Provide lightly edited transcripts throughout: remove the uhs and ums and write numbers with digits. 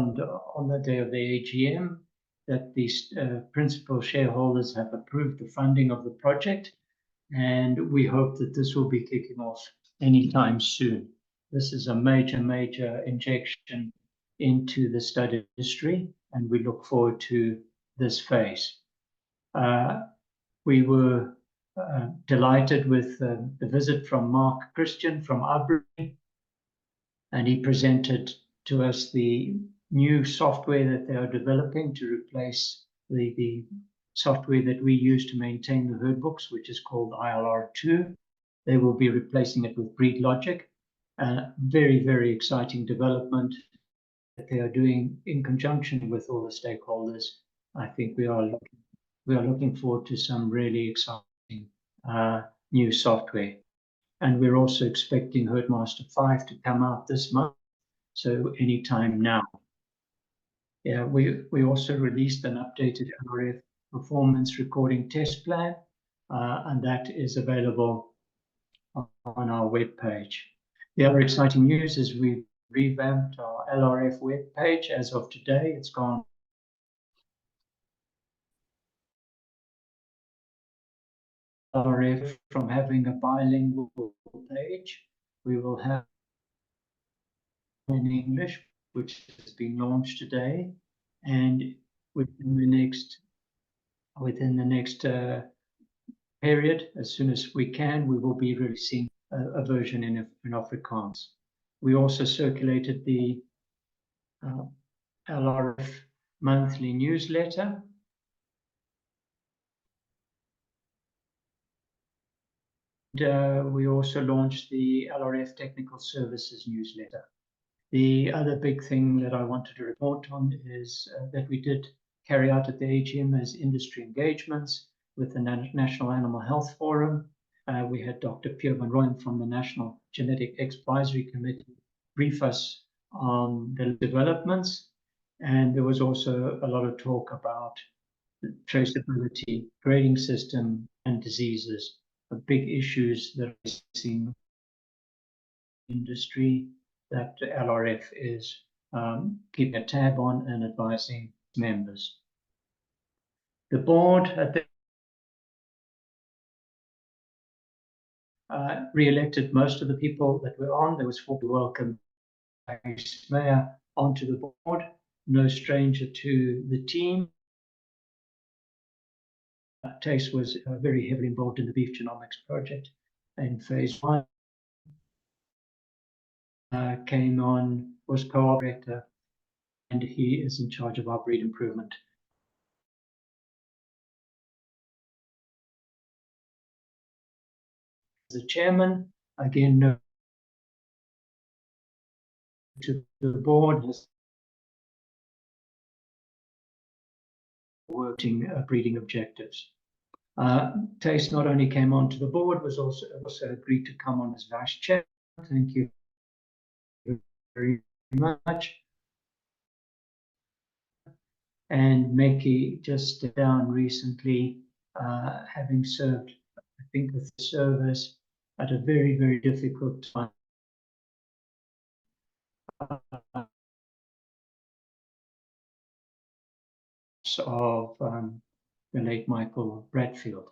informed on the day of the AGM that the principal shareholders have approved the funding of the project, and we hope that this will be kicking off anytime soon. This is a major, major injection into the study industry, and we look forward to this phase. We were delighted with the visit from Mark Christian from Aubrey, and he presented to us the new software that they are developing to replace the software that we use to maintain the herd books, which is called ILR2. They will be replacing it with BreedLogic. Very, very exciting development that they are doing in conjunction with all the stakeholders. I think we are looking forward to some really exciting new software. And we're also expecting Herdmaster 5 to come out this month, so anytime now. Yeah, we also released an updated LRF performance recording test plan, and that is available on our webpage. The other exciting news is we've revamped our LRF webpage as of today. It's gone LRF from having a bilingual page. We will have in English, which has been launched today, and within the next period, as soon as we can, we will be releasing a version in Afrikaans. We also circulated the LRF monthly newsletter. We also launched the LRF Technical Services newsletter. The other big thing that I wanted to report on is that we did carry out at the AGM as industry engagements with the National Animal Health Forum. We had Dr. Pierre Van Rooyen from the National Genetic Advisory Committee brief us on the developments. And there was also a lot of talk about traceability, grading system, and diseases, big issues that are facing industry that the LRF is keeping a tab on and advising members. The board at the re-elected most of the people that were on. There was 40 welcome Mayor onto the board, no stranger to the team. Tace was very heavily involved in the beef genomics project in phase 1. Came on, was co-op director, and he is in charge of our breed improvement. As the chairman, again, no to the board has working breeding objectives. Tace not only came onto the board, was also agreed to come on as vice chair. Thank you very much. And Meki just stepped down recently, having served, I think, with the service at a very, very difficult time. Of the late Michael Bradfield.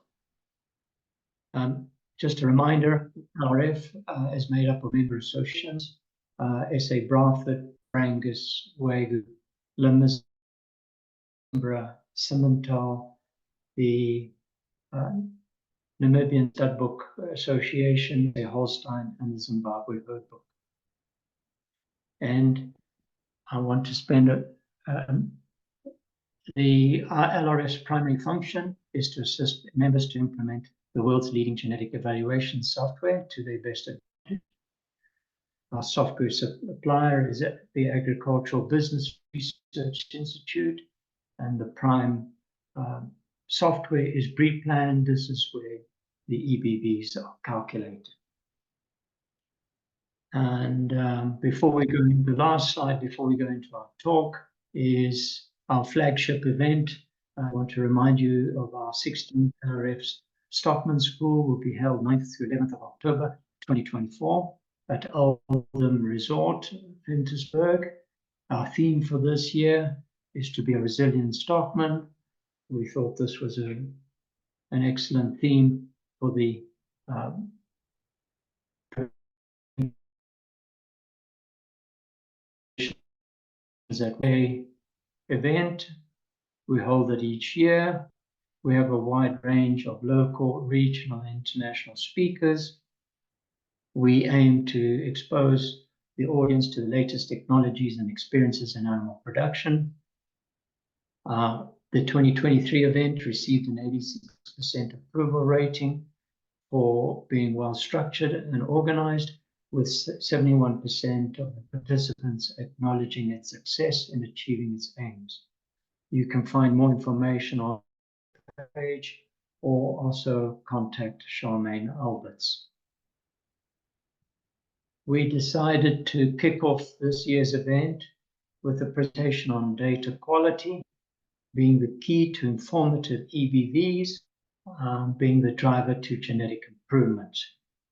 Just a reminder, LRF is made up of member associations, SA Bradford, Angus, Wagyu, Limousin, Simmental, the Namibian Studbook Association, the Holstein, and the Zimbabwe Herd Book. And I want to spend the LRF's primary function is to assist members to implement the world's leading genetic evaluation software to their best advantage. Our software supplier is the Agricultural Business Research Institute, and the prime software is BreedPlan. This is where the EBVs are calculated. And before we go into the last slide, before we go into our talk, is our flagship event. I want to remind you of our 16th LRF's Stockman School will be held 9th through 11th of October 2024 at Oldham Resort, Wintersburg. Our theme for this year is to be a resilient stockman. We thought this was an excellent theme for the event. We hold it each year. We have a wide range of local, regional, and international speakers. We aim to expose the audience to the latest technologies and experiences in animal production. The 2023 event received an 86% approval rating for being well structured and organized, with 71% of the participants acknowledging its success in achieving its aims. You can find more information on the page or also contact Charmaine Alberts. We decided to kick off this year's event with a presentation on data quality being the key to informative EBVs, being the driver to genetic improvement.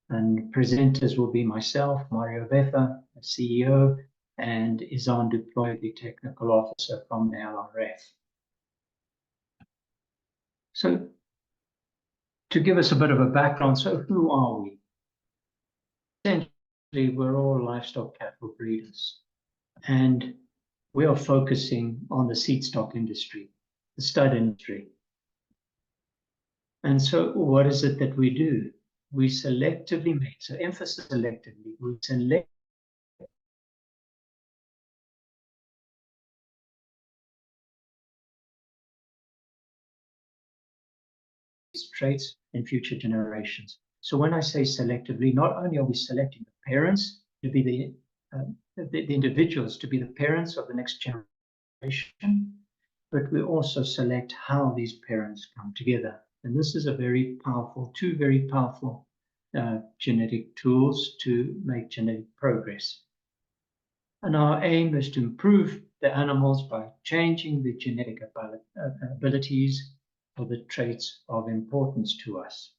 And presenters will be myself, Mario Beffa, the CEO, and Izan Duploy, the technical officer from the LRF. So to give us a bit of a background, so who are we? Essentially, we're all livestock cattle breeders, and we are focusing on the seed stock industry, the stud industry. And so what is it that we do? We selectively make, so emphasis selectively, we select traits in future generations. So when I say selectively, not only are we selecting the parents to be the individuals to be the parents of the next generation, but we also select how these parents come together. And this is a very powerful, two very powerful genetic tools to make genetic progress. And our aim is to improve the animals by changing the genetic abilities for the traits of importance to us.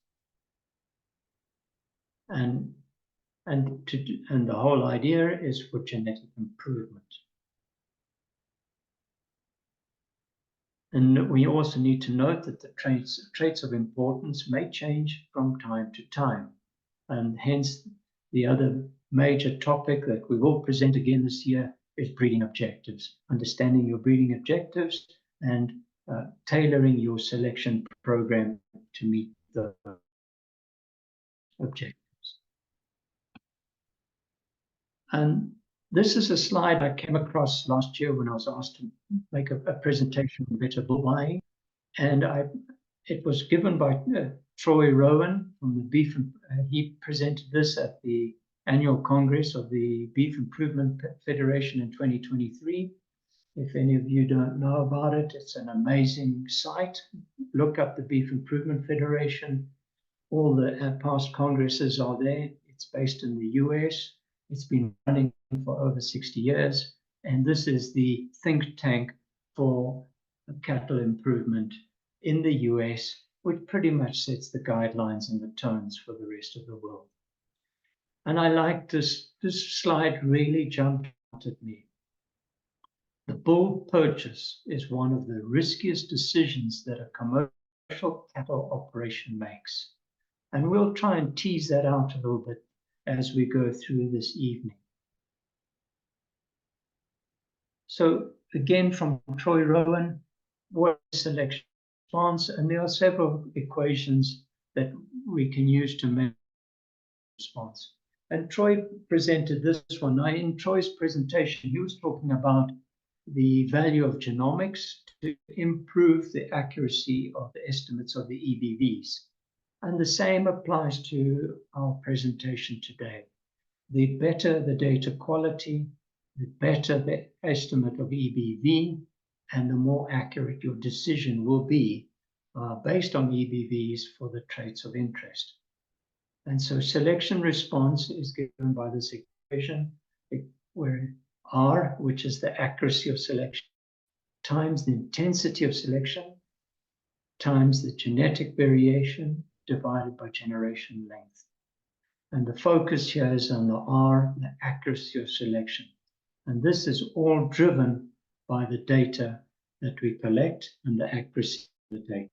And the whole idea is for genetic improvement. And we also need to note that the traits of importance may change from time to time. And hence, the other major topic that we will present again this year is breeding objectives, understanding your breeding objectives and tailoring your selection program to meet the objectives. And this is a slide I came across last year when I was asked to make a presentation on better bull buying. And it was given by Troy Rowan from the Beef. He presented this at the annual Congress of the Beef Improvement Federation in 2023. If any of you don't know about it, it's an amazing site. Look up the Beef Improvement Federation. All the past congresses are there. It's based in the US. It's been running for over 60 years. And this is the think tank for cattle improvement in the US, which pretty much sets the guidelines and the tones for the rest of the world. And I like this slide really jumped out at me. The bull purchase is one of the riskiest decisions that a commercial cattle operation makes. And we'll try and tease that out a little bit as we go through this evening. So again, from Troy Rowan, what is selection response? And there are several equations that we can use to measure response. And Troy presented this one. Now, in Troy's presentation, he was talking about the value of genomics to improve the accuracy of the estimates of the EBVs. And the same applies to our presentation today. The better the data quality, the better the estimate of EBV, and the more accurate your decision will be based on EBVs for the traits of interest. And so selection response is given by this equation, where R, which is the accuracy of selection, times the intensity of selection, times the genetic variation, divided by generation length. And the focus here is on the R, the accuracy of selection. And this is all driven by the data that we collect and the accuracy of the data.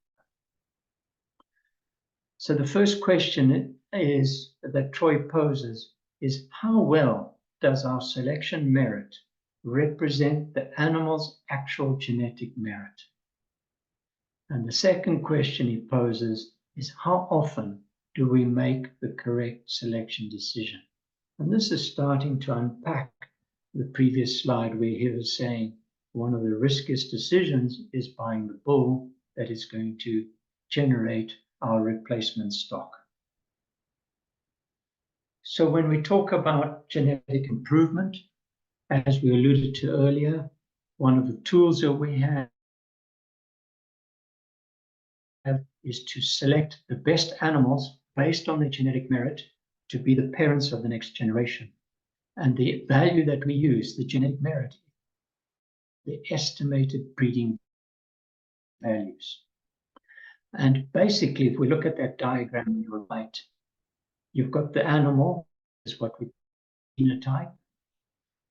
So the first question is that Troy poses is, how well does our selection merit represent the animal's actual genetic merit? And the second question he poses is, how often do we make the correct selection decision? And this is starting to unpack the previous slide where he was saying one of the riskiest decisions is buying the bull that is going to generate our replacement stock. So when we talk about genetic improvement, as we alluded to earlier, one of the tools that we have is to select the best animals based on their genetic merit to be the parents of the next generation. And the value that we use, the genetic merit, the estimated breeding values. And basically, if we look at that diagram on your right, you've got the animal, is what we phenotype.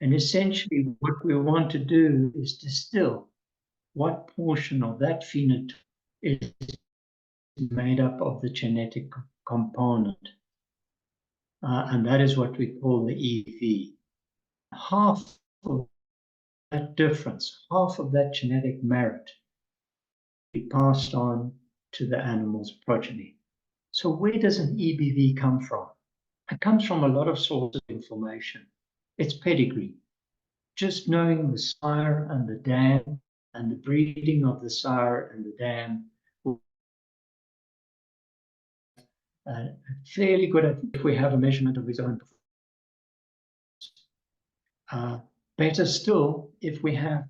And essentially, what we want to do is distill what portion of that phenotype is made up of the genetic component. And that is what we call the EBV. Half of that difference, half of that genetic merit, be passed on to the animal's progeny. So where does an EBV come from? It comes from a lot of sources of information. It's pedigree. Just knowing the sire and the dam and the breeding of the sire and the dam, fairly good at if we have a measurement of his own performance. Better still if we have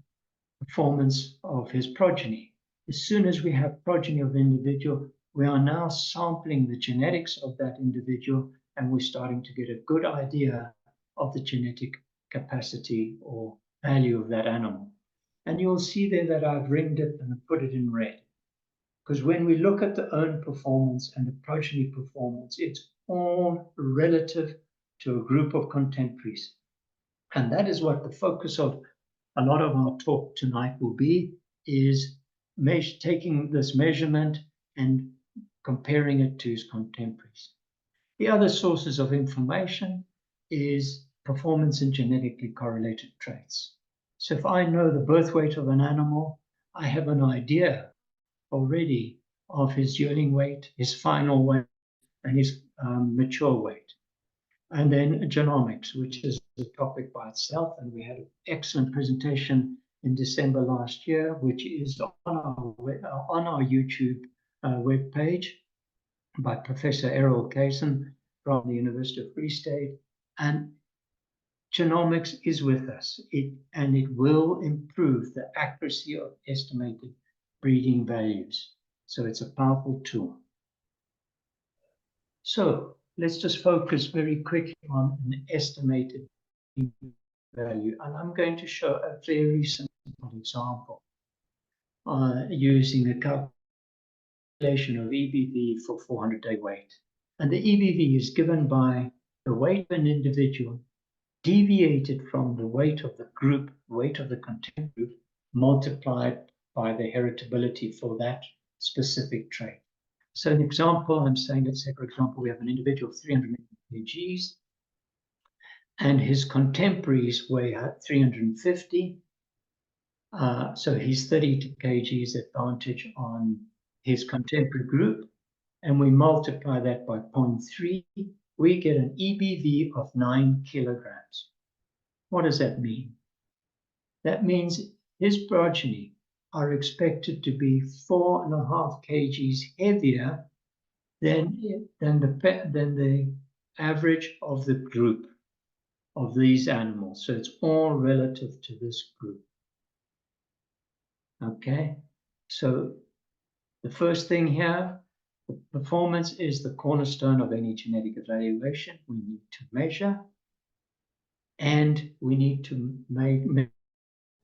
performance of his progeny. As soon as we have progeny of the individual, we are now sampling the genetics of that individual, and we're starting to get a good idea of the genetic capacity or value of that animal. And you'll see there that I've ringed it and put it in red. Because when we look at the own performance and the progeny performance, it's all relative to a group of contemporaries. And that is what the focus of a lot of our talk tonight will be, is taking this measurement and comparing it to his contemporaries. The other sources of information is performance in genetically correlated traits. So if I know the birth weight of an animal, I have an idea already of his yearling weight, his final weight, and his mature weight. And then genomics, which is a topic by itself. And we had an excellent presentation in December last year, which is on our YouTube webpage by Professor Errol Kaysen from the University of Free State. And genomics is with us, and it will improve the accuracy of estimated breeding values. So it's a powerful tool. So let's just focus very quickly on an estimated value. And I'm going to show a very simple example using a calculation of EBV for 400-day weight. And the EBV is given by the weight of an individual deviated from the weight of the group, weight of the contemporary group, multiplied by the heritability for that specific trait. So an example, I'm saying, let's say, for example, we have an individual of 300 kgs, and his contemporaries weigh 350. So he's 32 kgs advantage on his contemporary group, and we multiply that by 0.3, we get an EBV of 9 kilograms. What does that mean? That means his progeny are expected to be 4.5 kgs heavier than the average of the group of these animals. So it's all relative to this group. Okay, so the first thing here, the performance is the cornerstone of any genetic evaluation. We need to measure, and we need to make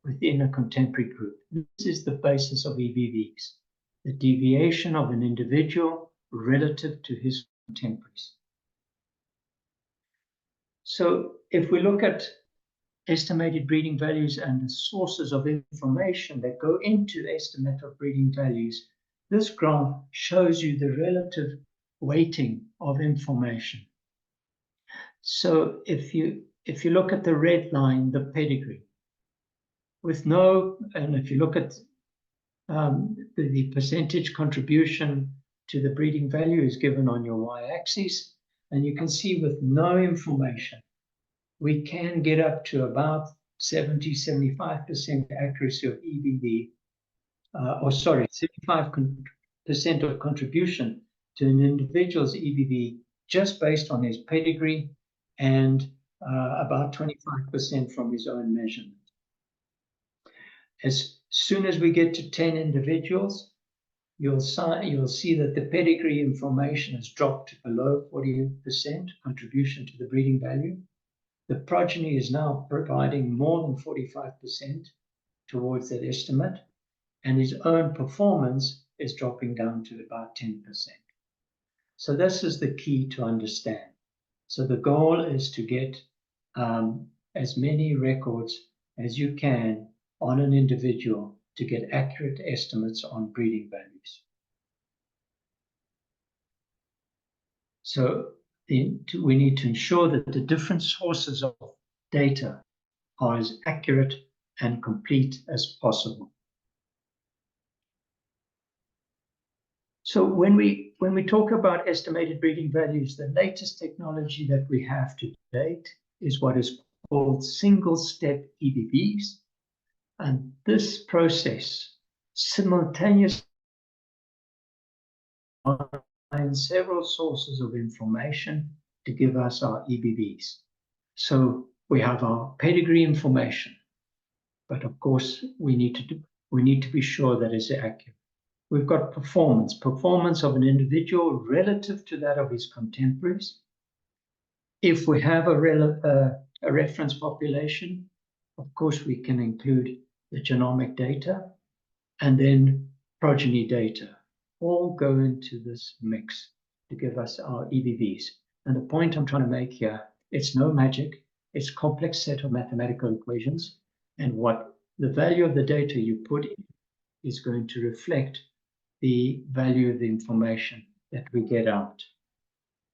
within a contemporary group. This is the basis of EBVs, the deviation of an individual relative to his contemporaries. So if we look at estimated breeding values and the sources of information that go into estimate of breeding values, this graph shows you the relative weighting of information. So if you look at the red line, the pedigree, and if you look at the percentage contribution to the breeding value is given on your y-axis, and you can see with no information, we can get up to about 70-75% accuracy of EBV, 75% of contribution to an individual's EBV just based on his pedigree and about 25% from his own measurement. As soon as we get to 10 individuals, you'll see that the pedigree information has dropped to below 40% contribution to the breeding value. The progeny is now providing more than 45% towards that estimate, and his own performance is dropping down to about 10%. So this is the key to understand. So the goal is to get as many records as you can on an individual to get accurate estimates on breeding values. So we need to ensure that the different sources of data are as accurate and complete as possible. So when we talk about estimated breeding values, the latest technology that we have to date is what is called single-step EBVs. And this process simultaneously combines several sources of information to give us our EBVs. So we have our pedigree information, but of course we need to be sure that it's accurate. We've got performance of an individual relative to that of his contemporaries. If we have a reference population, of course we can include the genomic data and then progeny data. All go into this mix to give us our EBVs. And the point I'm trying to make here, it's no magic. It's a complex set of mathematical equations. And what the value of the data you put in is going to reflect the value of the information that we get out.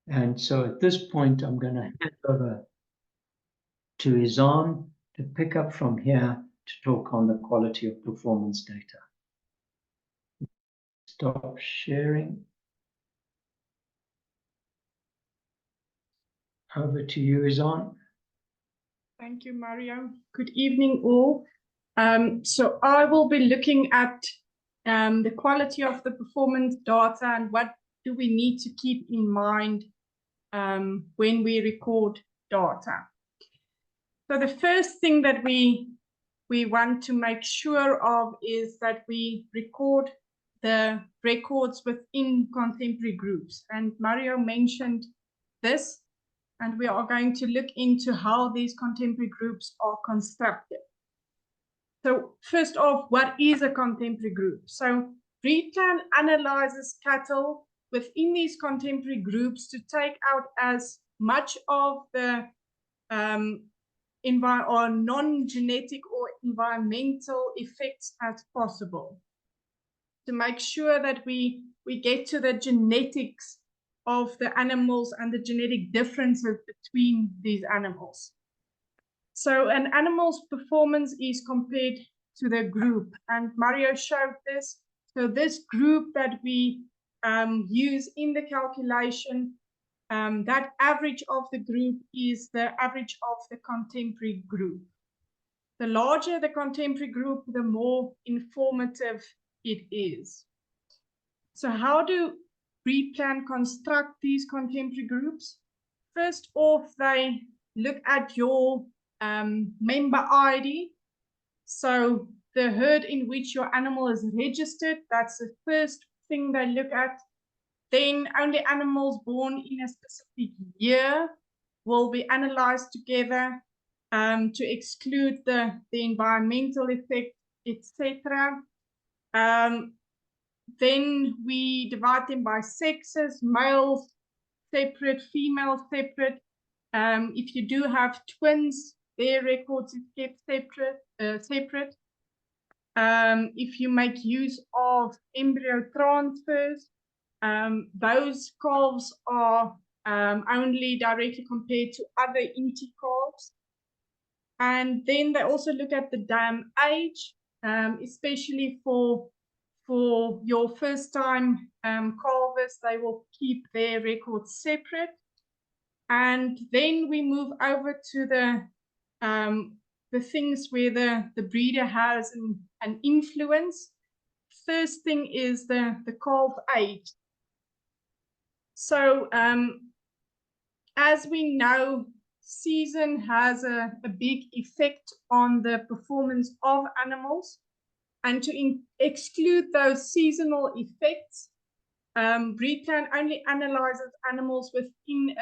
And so at this point, I'm going to hand over to Izan to pick up from here to talk on the quality of performance data. Stop sharing. Over to you, Izan. Thank you, Mario. Good evening, all. So I will be looking at the quality of the performance data and what do we need to keep in mind when we record data. So the first thing that we want to make sure of is that we record the records within contemporary groups. And Mario mentioned this, and we are going to look into how these contemporary groups are constructed. So first off, what is a contemporary group? So BreedPlan analyzes cattle within these contemporary groups to take out as much of the non-genetic or environmental effects as possible, to make sure that we get to the genetics of the animals and the genetic differences between these animals. So an animal's performance is compared to the group, and Mario showed this. So this group that we use in the calculation, that average of the group is the average of the contemporary group. The larger the contemporary group, the more informative it is. So how do BreedPlan construct these contemporary groups? First off, they look at your member ID. So the herd in which your animal is registered, that's the first thing they look at. Then only animals born in a specific year will be analyzed together to exclude the environmental effect, etc. Then we divide them by sexes, males separate, females separate. If you do have twins, their records is kept separate. If you make use of embryo transfers, those calves are only directly compared to other inti calves. And then they also look at the dam age, especially for your first time calvers, they will keep their records separate. And then we move over to the things where the breeder has an influence. First thing is the calf age. So as we know, season has a big effect on the performance of animals. And to exclude those seasonal effects, BreedPlan only analyzes animals within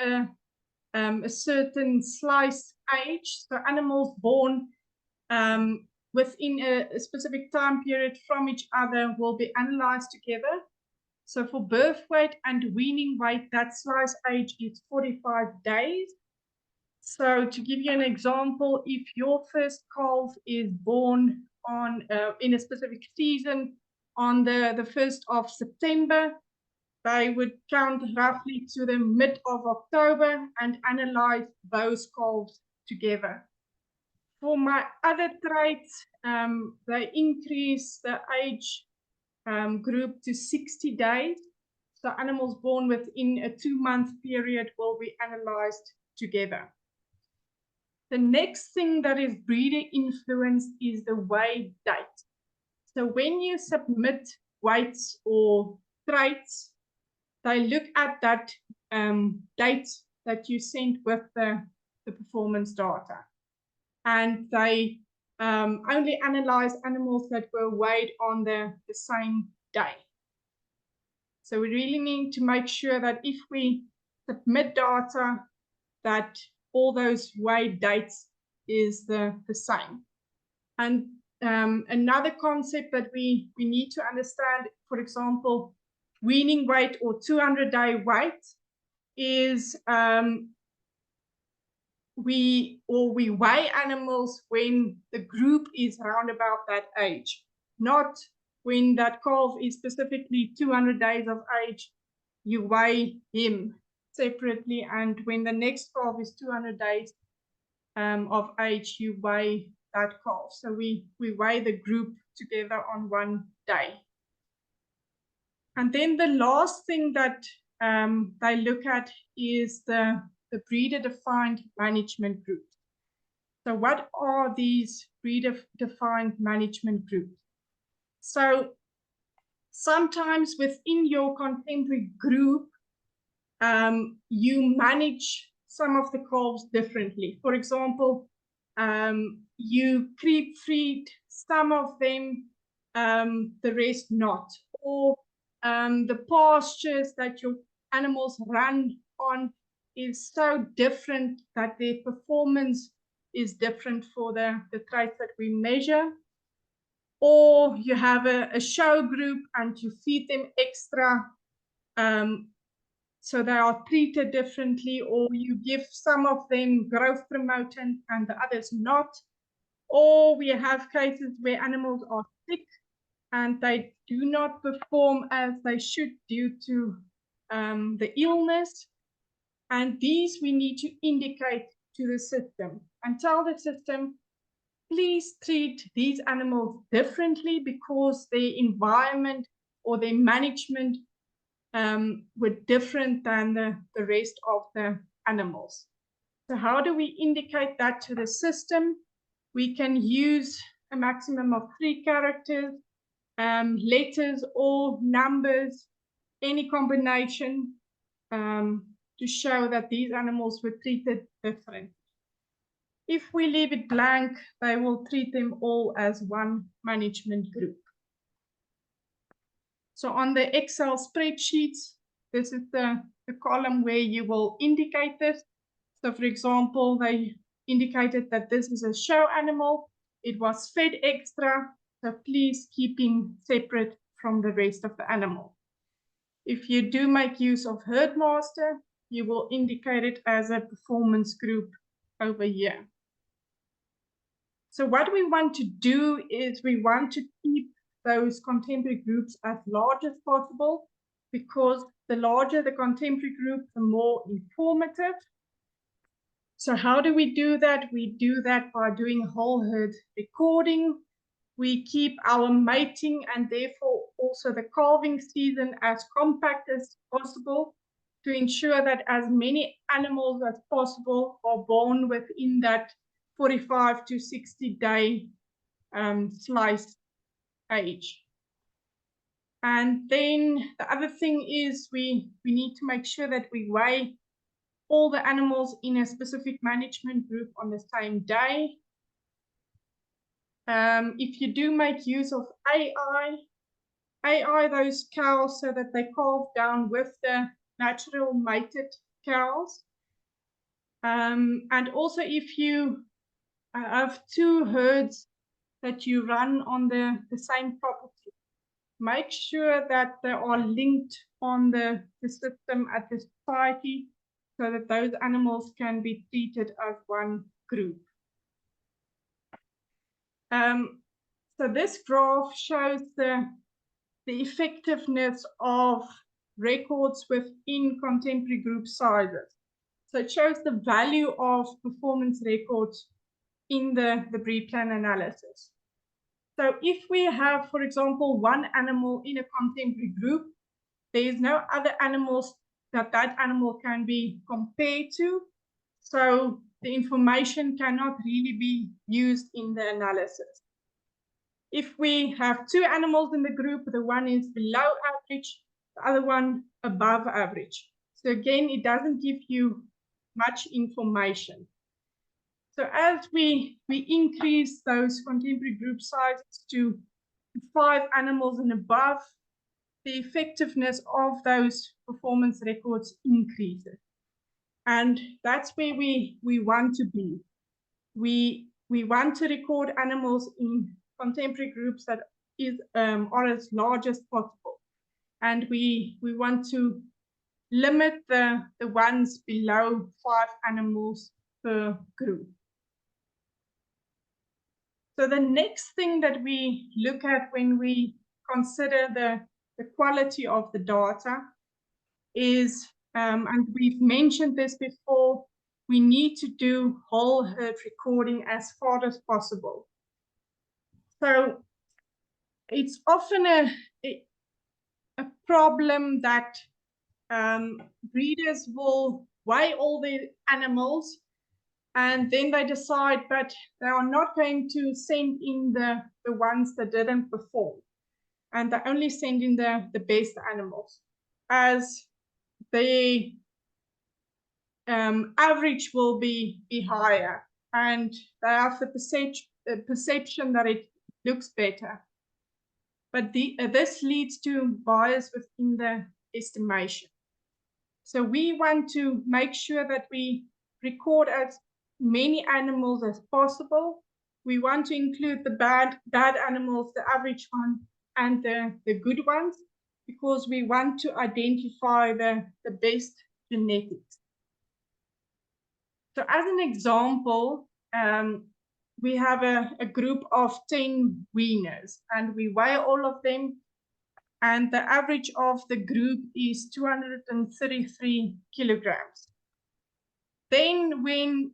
a certain slice age. So animals born within a specific time period from each other will be analyzed together. So for birth weight and weaning weight, that slice age is 45 days. So to give you an example, if your first calf is born on in a specific season on the 1st of September, they would count roughly to the mid of October and analyze those calves together. For my other traits, they increase the age group to 60 days. So animals born within a 2-month period will be analyzed together. The next thing that is breeder influenced is the weigh date. So when you submit weights or traits, they look at that date that you sent with the performance data. And they only analyze animals that were weighed on the same day. So we really need to make sure that if we submit data, that all those weighed dates is the same. And another concept that we need to understand, for example, weaning weight or 200-day weight is we weigh animals when the group is around about that age, not when that calf is specifically 200 days of age, you weigh him separately, and when the next calf is 200 days of age, you weigh that calf. So we weigh the group together on one day. And then the last thing that they look at is the breeder-defined management groups. So what are these breeder-defined management groups? So sometimes within your contemporary group, you manage some of the calves differently. For example, you creep feed some of them, the rest not. Or the pastures that your animals run on is so different that their performance is different for the traits that we measure. Or you have a show group and you feed them extra, so they are treated differently, or you give some of them growth promotant and the others not. Or we have cases where animals are sick and they do not perform as they should due to the illness. And these we need to indicate to the system and tell the system, please treat these animals differently because their environment or their management were different than the rest of the animals. So how do we indicate that to the system? We can use a maximum of 3 characters, letters or numbers, any combination, to show that these animals were treated different. If we leave it blank, they will treat them all as one management group. So on the Excel spreadsheets, this is the column where you will indicate this. So for example, they indicated that this is a show animal. It was fed extra, so please keep him separate from the rest of the animal. If you do make use of herdmaster, you will indicate it as a performance group over here. So what we want to do is we want to keep those contemporary groups as large as possible, because the larger the contemporary group, the more informative. So how do we do that? We do that by doing whole herd recording. We keep our mating and therefore also the calving season as compact as possible to ensure that as many animals as possible are born within that 45 to 60 day slice age. And then the other thing is we need to make sure that we weigh all the animals in a specific management group on the same day. If you do make use of AI those cows so that they calve down with the natural mated cows. And also if you have two herds that you run on the same property, make sure that they are linked on the system at the society so that those animals can be treated as one group. So this graph shows the effectiveness of records within contemporary group sizes. So it shows the value of performance records in the breed plan analysis. So if we have, for example, one animal in a contemporary group, there is no other animals that animal can be compared to. So the information cannot really be used in the analysis. If we have two animals in the group, the one is below average, the other one above average. So again, it doesn't give you much information. So as we increase those contemporary group sizes to 5 animals and above, the effectiveness of those performance records increases. And that's where we want to be. We want to record animals in contemporary groups that are as large as possible. And we want to limit the ones below 5 animals per group. So the next thing that we look at when we consider the quality of the data is, and we've mentioned this before, we need to do whole herd recording as far as possible. So it's often a problem that breeders will weigh all the animals and then they decide, but they are not going to send in the ones that didn't perform. And they only send in the best animals, as the average will be higher, and they have the perception that it looks better. But this leads to bias within the estimation. So we want to make sure that we record as many animals as possible. We want to include the bad animals, the average one, and the good ones, because we want to identify the best genetics. So as an example, we have a group of 10 weaners, and we weigh all of them, and the average of the group is 233 kilograms. Then when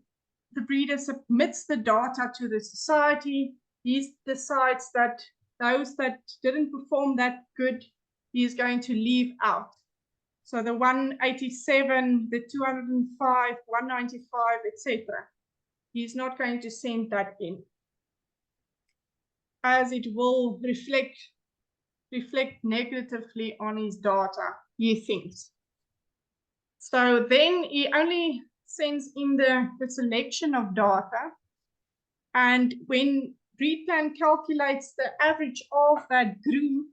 the breeder submits the data to the society, he decides that those that didn't perform that good, he is going to leave out. So the 187, the 205, 195, etc. He's not going to send that in, as it will reflect negatively on his data, he thinks. So then he only sends in the selection of data, and when breed plan calculates the average of that group,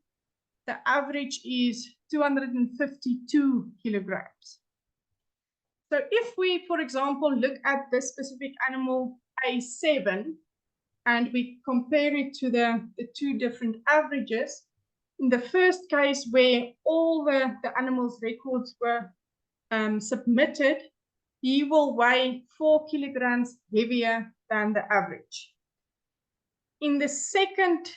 the average is 252 kilograms. So if we, for example, look at this specific animal A7 and we compare it to the two different averages, in the first case where all the animal's records were submitted, he will weigh 4 kilograms heavier than the average. In the second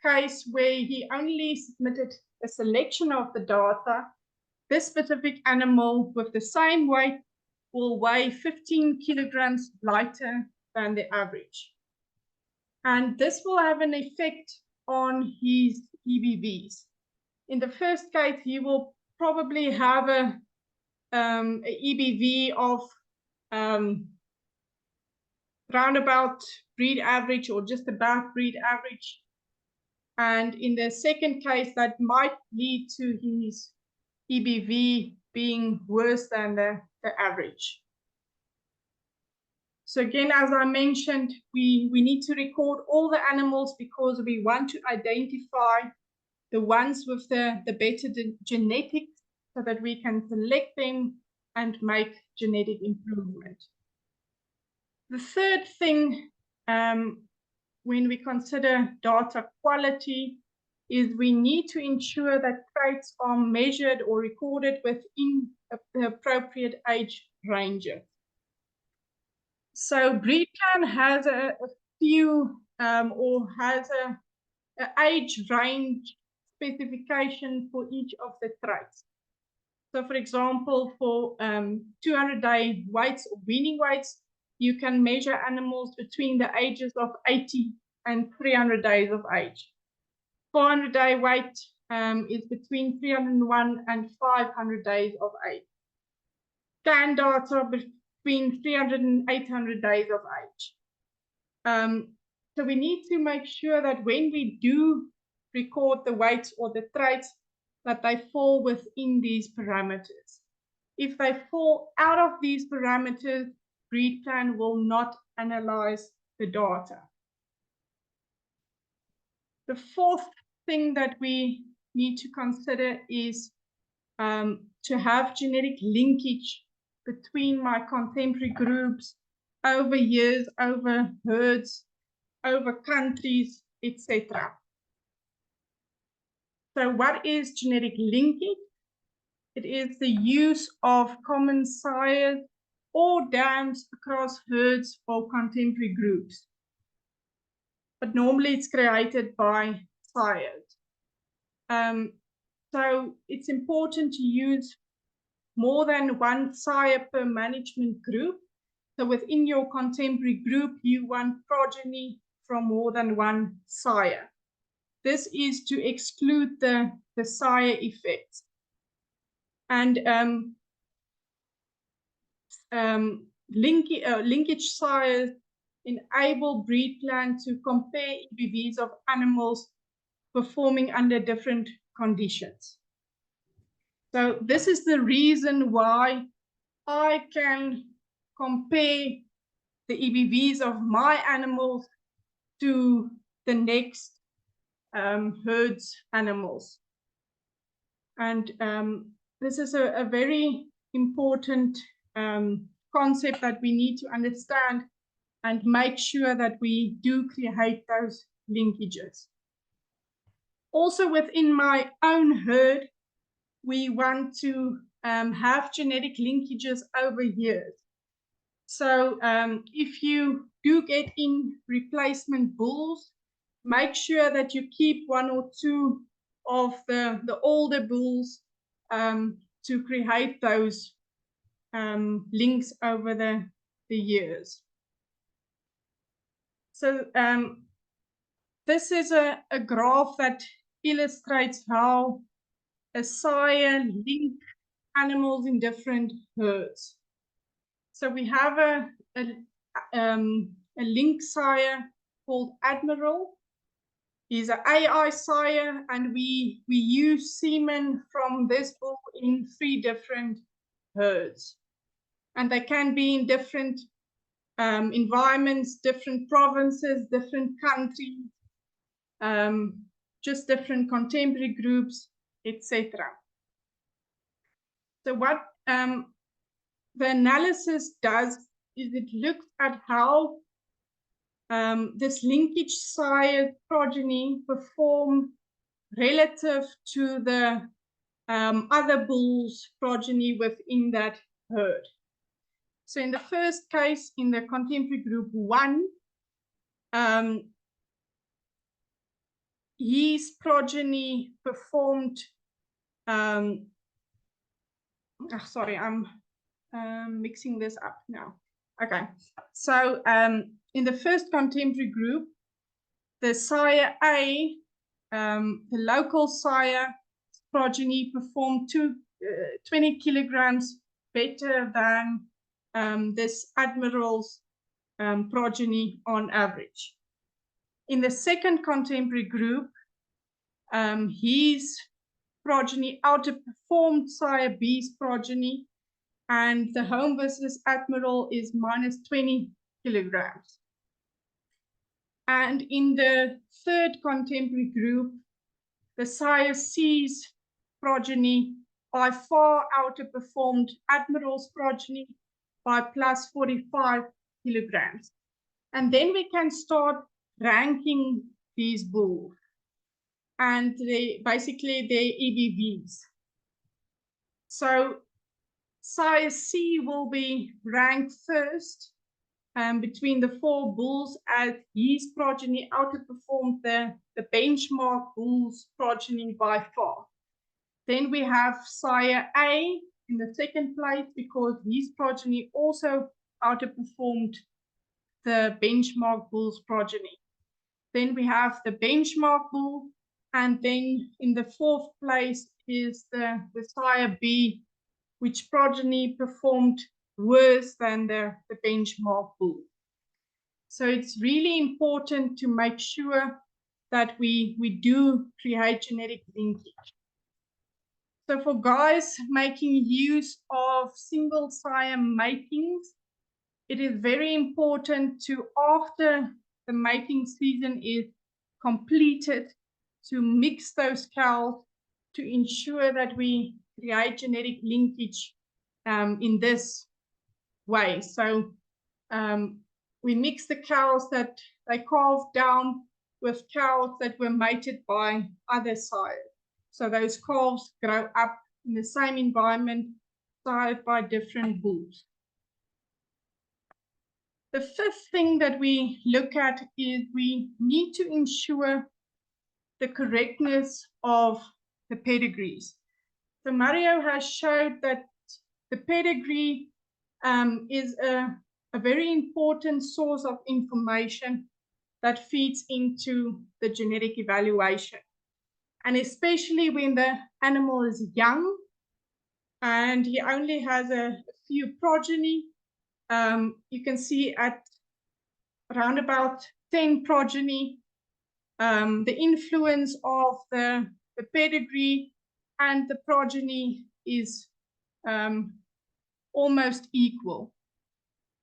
case, where he only submitted a selection of the data, this specific animal with the same weight will weigh 15 kilograms lighter than the average. And this will have an effect on his EBVs. In the first case, he will probably have a EBV of roundabout breed average or just about breed average. And in the second case, that might lead to his EBV being worse than the average. So again, as I mentioned, we need to record all the animals because we want to identify the ones with the better genetics so that we can select them and make genetic improvement. The third thing when we consider data quality is we need to ensure that traits are measured or recorded within the appropriate age ranges. So BreedPlan has a few or has an age range specification for each of the traits. So for example, for 200-day weights or weaning weights, you can measure animals between the ages of 80 and 300 days of age. 400-day weight is between 301 and 500 days of age. Scan data between 300 and 800 days of age. So we need to make sure that when we do record the weights or the traits, that they fall within these parameters. If they fall out of these parameters, BreedPlan will not analyze the data. The fourth thing that we need to consider is to have genetic linkage between my contemporary groups over years, over herds, over countries, etc. So what is genetic linkage? It is the use of common sires or dams across herds or contemporary groups. But normally it's created by sires. So it's important to use more than one sire per management group. So within your contemporary group, you want progeny from more than one sire. This is to exclude the sire effects. And linkage sires enable BreedPlan to compare EBVs of animals performing under different conditions. So this is the reason why I can compare the EBVs of my animals to the next herd's animals. And this is a very important concept that we need to understand and make sure that we do create those linkages. Also within my own herd, we want to have genetic linkages over years. So if you do get in replacement bulls, make sure that you keep one or two of the older bulls to create those links over the years. So this is a graph that illustrates how a sire links animals in different herds. So we have a link sire called Admiral. He's an AI sire, and we use semen from this bull in 3 different herds. And they can be in different environments, different provinces, different countries, just different contemporary groups, etc. So what the analysis does is it looks at how this linkage sire progeny perform relative to the other bulls' progeny within that herd. So in the first case, in the contemporary group 1, his progeny performed, sorry, I'm mixing this up now. Okay, so in the first contemporary group, the sire A, the local sire progeny performed 20 kilograms better than this admiral's progeny on average. In the second contemporary group, his progeny outperformed sire B's progeny, and the home versus admiral is minus 20 kilograms. And in the third contemporary group, the sire C's progeny by far outperformed admiral's progeny by plus 45 kilograms. And then we can start ranking these bulls and basically their EBVs. So sire C will be ranked first between the 4 bulls, as his progeny outperformed the benchmark bull's progeny by far. Then we have sire A in the second place because his progeny also outperformed the benchmark bull's progeny. Then we have the benchmark bull, and then in the 4th place is the sire B, which progeny performed worse than the benchmark bull. So it's really important to make sure that we do create genetic linkage. So for guys making use of single sire matings, it is very important to, after the mating season is completed, to mix those cows to ensure that we create genetic linkage in this way. So we mix the cows that they calve down with cows that were mated by other sires. So those calves grow up in the same environment, sired by different bulls. The 5th thing that we look at is we need to ensure the correctness of the pedigrees. So Mario has showed that the pedigree is a very important source of information that feeds into the genetic evaluation. And especially when the animal is young and he only has a few progeny, you can see at around about 10 progeny, the influence of the pedigree and the progeny is almost equal.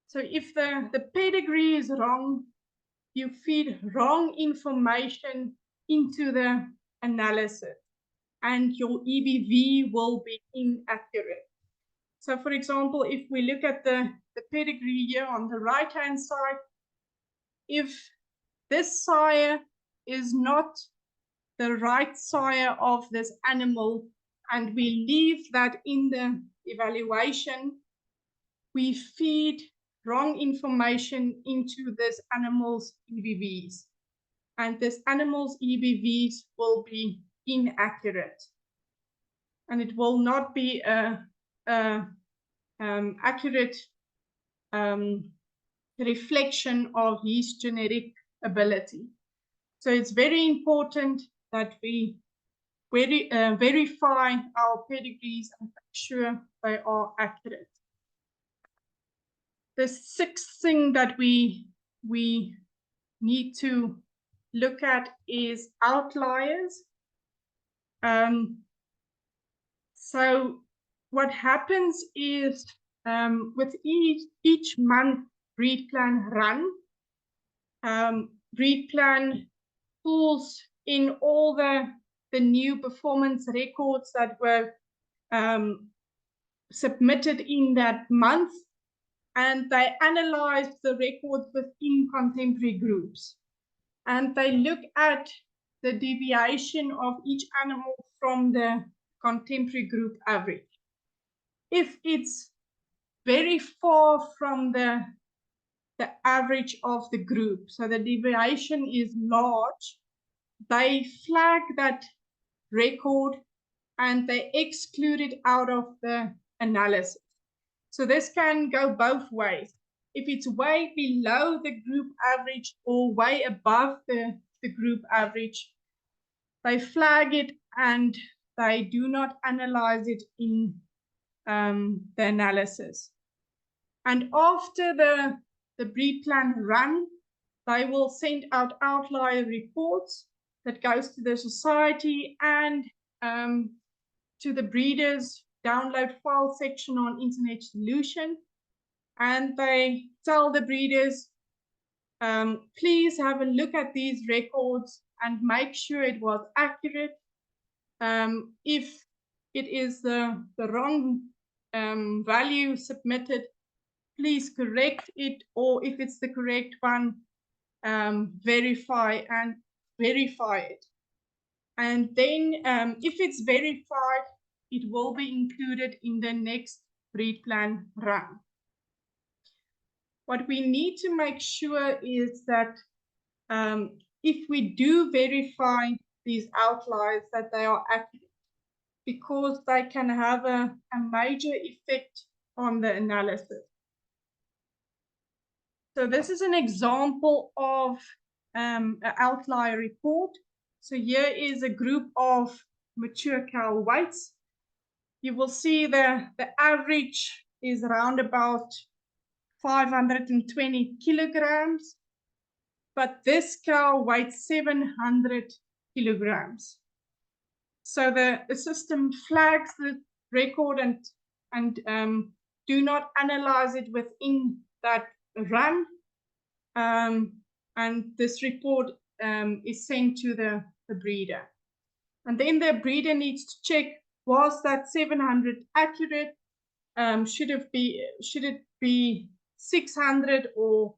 So if the pedigree is wrong, you feed wrong information into the analysis and your EBV will be inaccurate. So for example, if we look at the pedigree here on the right-hand side, if this sire is not the right sire of this animal and we leave that in the evaluation, we feed wrong information into this animal's EBVs. And this animal's EBVs will be inaccurate. And it will not be accurate reflection of his genetic ability. So it's very important that we verify our pedigrees and make sure they are accurate. The 6th thing that we need to look at is outliers. So what happens is with each month breed plan run, breed plan pulls in all the new performance records that were submitted in that month, and they analyze the records within contemporary groups. And they look at the deviation of each animal from the contemporary group average. If it's very far from the average of the group, so the deviation is large, they flag that record and they exclude it out of the analysis. So this can go both ways. If it's way below the group average or way above the group average, they flag it and they do not analyze it in the analysis. And after the breed plan run, they will send out outlier reports that goes to the society and to the breeders download file section on Internet Solution. And they tell the breeders, please have a look at these records and make sure it was accurate. If it is the wrong value submitted, please correct it, or if it's the correct one, verify it. And then if it's verified, it will be included in the next breed plan run. What we need to make sure is that if we do verify these outliers, that they are accurate, because they can have a major effect on the analysis. So this is an example of an outlier report. So here is a group of mature cow weights. You will see the average is around about 520 kilograms, but this cow weighs 700 kilograms. So the system flags the record and do not analyze it within that run. And this report is sent to the breeder. And then the breeder needs to check, was that 700 accurate? Should it be 600 or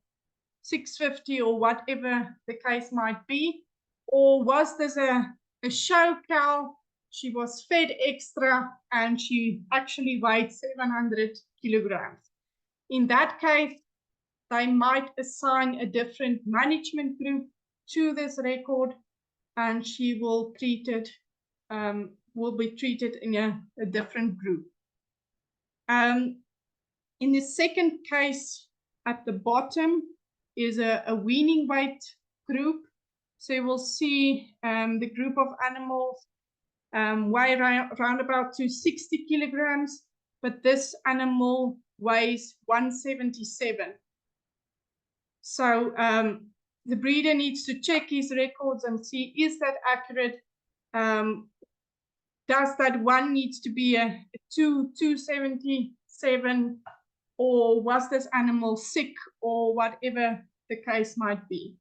650 or whatever the case might be? Or was this a show cow? She was fed extra and she actually weighed 700 kilograms. In that case, they might assign a different management group to this record, and she will be treated in a different group. In the second case at the bottom is a weaning weight group. So you will see the group of animals weigh around about 260 kilograms, but this animal weighs 177. So the breeder needs to check his records and see, is that accurate? Does that one needs to be a 277, or was this animal sick, or whatever the case might be?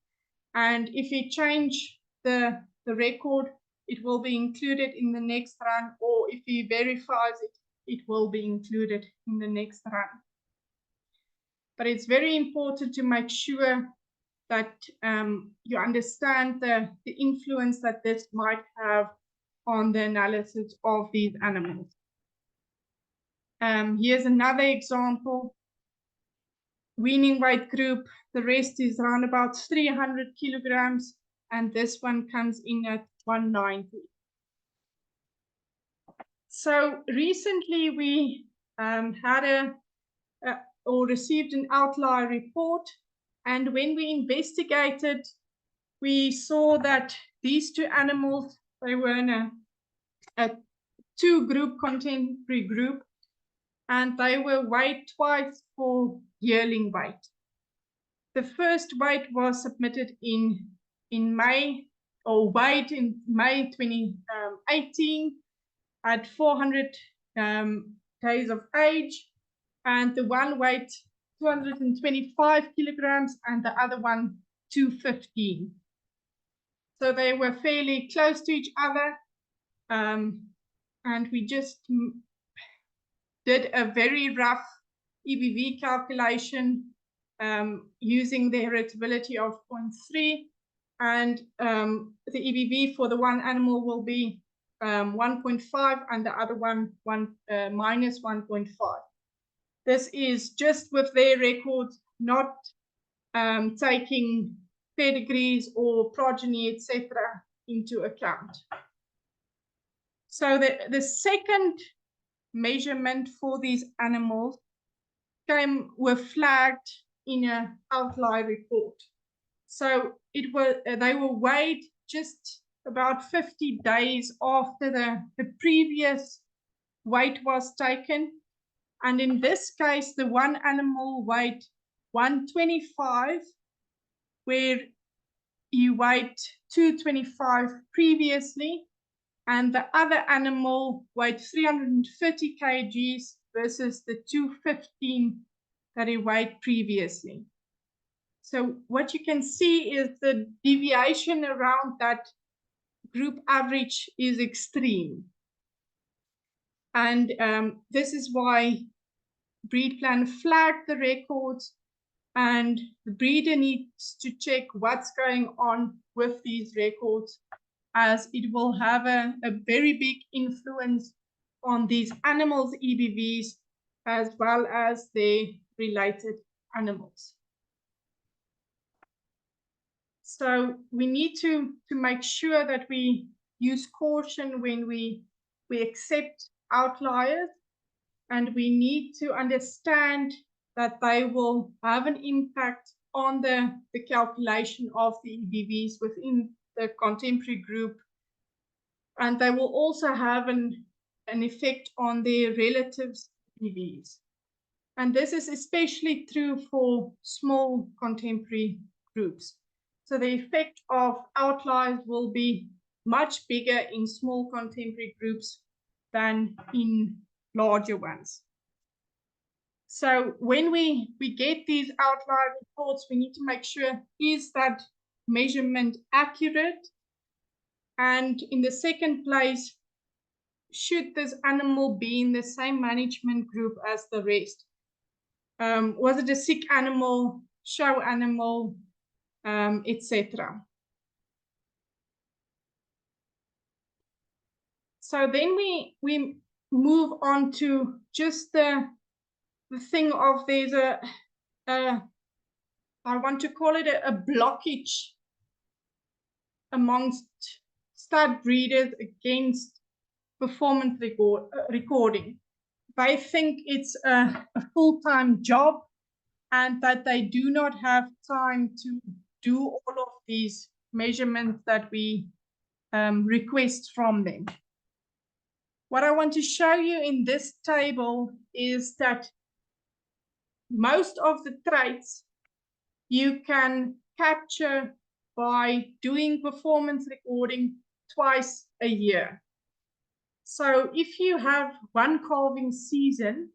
And if you change the record, it will be included in the next run, or if he verifies it, it will be included in the next run. But it's very important to make sure that you understand the influence that this might have on the analysis of these animals. Here's another example. Weaning weight group, the rest is around about 300 kilograms, and this one comes in at 190. So recently we had or received an outlier report, and when we investigated, we saw that these two animals, they were in a two-group contemporary group, and they were weighed twice for yearling weight. The first weight was submitted in May, or weighed in May 2018 at 400 days of age, and the one weighed 225 kilograms and the other one 215. So they were fairly close to each other, and we just did a very rough EBV calculation using the heritability of 0.3, and the EBV for the one animal will be 1.5 and the other one minus 1.5. This is just with their records, not taking pedigrees or progeny, etc., into account. So the second measurement for these animals were flagged in an outlier report. So they were weighed just about 50 days after the previous weight was taken. And in this case, the one animal weighed 125, where he weighed 225 previously, and the other animal weighed 330 kgs versus the 215 that he weighed previously. So what you can see is the deviation around that group average is extreme. And this is why Breed Plan flagged the records, and the breeder needs to check what's going on with these records, as it will have a very big influence on these animals' EBVs as well as their related animals. So we need to make sure that we use caution when we accept outliers, and we need to understand that they will have an impact on the calculation of the EBVs within the contemporary group, and they will also have an effect on their relatives' EBVs. And this is especially true for small contemporary groups. So the effect of outliers will be much bigger in small contemporary groups than in larger ones. So when we get these outlier reports, we need to make sure, is that measurement accurate? And in the second place, should this animal be in the same management group as the rest? Was it a sick animal, show animal, etc. So then we move on to just the thing of there's I want to call it a blockage amongst stud breeders against performance recording. They think it's a full-time job and that they do not have time to do all of these measurements that we request from them. What I want to show you in this table is that most of the traits you can capture by doing performance recording twice a year. So if you have one calving season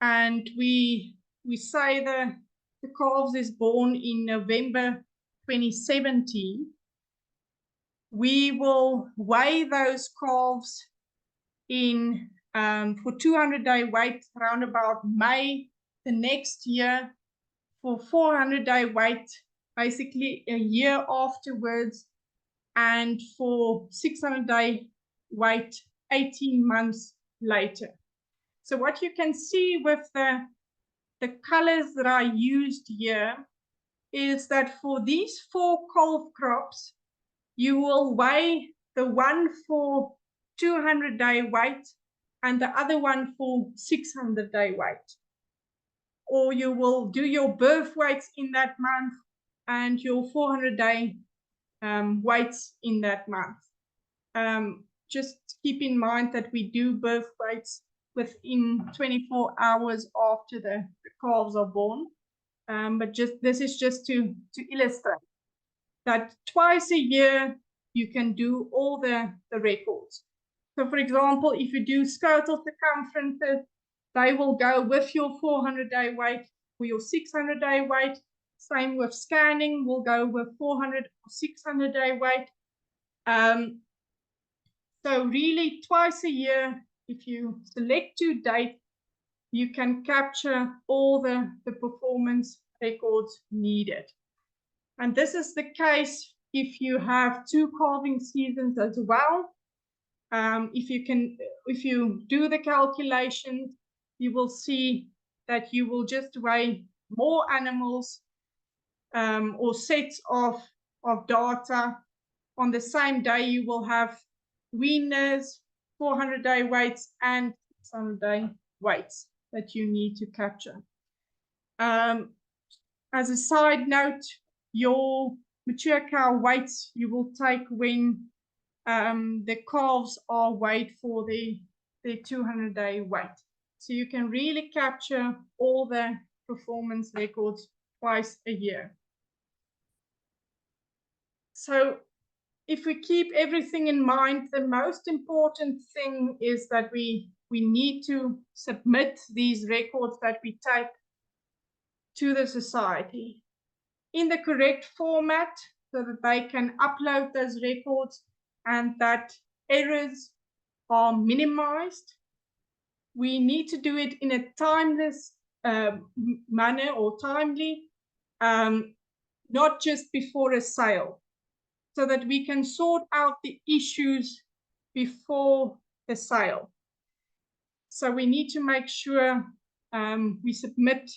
and we say the calves is born in November 2017, we will weigh those calves in for 200-day weight around about May the next year, for 400-day weight basically a year afterwards, and for 600-day weight 18 months later. So what you can see with the colors that are used here is that for these 4 calf crops, you will weigh the one for 200-day weight and the other one for 600-day weight. Or you will do your birth weights in that month and your 400-day weights in that month. Just keep in mind that we do birth weights within 24 hours after the calves are born. But this is just to illustrate that twice a year you can do all the records. So for example, if you do scrotal circumferences, they will go with your 400-day weight or your 600-day weight. Same with scanning, will go with 400 or 600-day weight. So really twice a year, if you select 2 dates, you can capture all the performance records needed. And this is the case if you have 2 calving seasons as well. If you do the calculations, you will see that you will just weigh more animals or sets of data on the same day you will have weaners, 400-day weights, and 600-day weights that you need to capture. As a side note, your mature cow weights you will take when the calves are weighed for their 200-day weight. So you can really capture all the performance records twice a year. So if we keep everything in mind, the most important thing is that we need to submit these records that we take to the society in the correct format so that they can upload those records and that errors are minimized. We need to do it in a timeless manner or timely, not just before a sale, so that we can sort out the issues before the sale. So we need to make sure we submit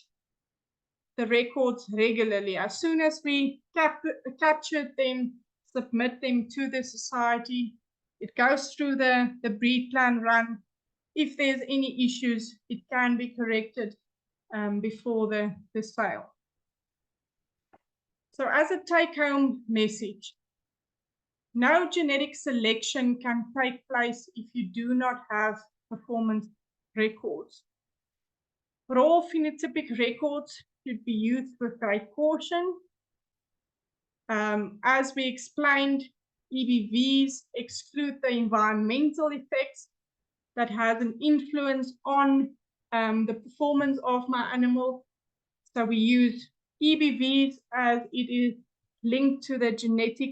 the records regularly. As soon as we capture them, submit them to the society, it goes through the breed plan run. If there's any issues, it can be corrected before the sale. So as a take-home message, no genetic selection can take place if you do not have performance records. Raw phenotypic records should be used with great caution. As we explained, EBVs exclude the environmental effects that has an influence on the performance of my animal. So we use EBVs as it is linked to the genetic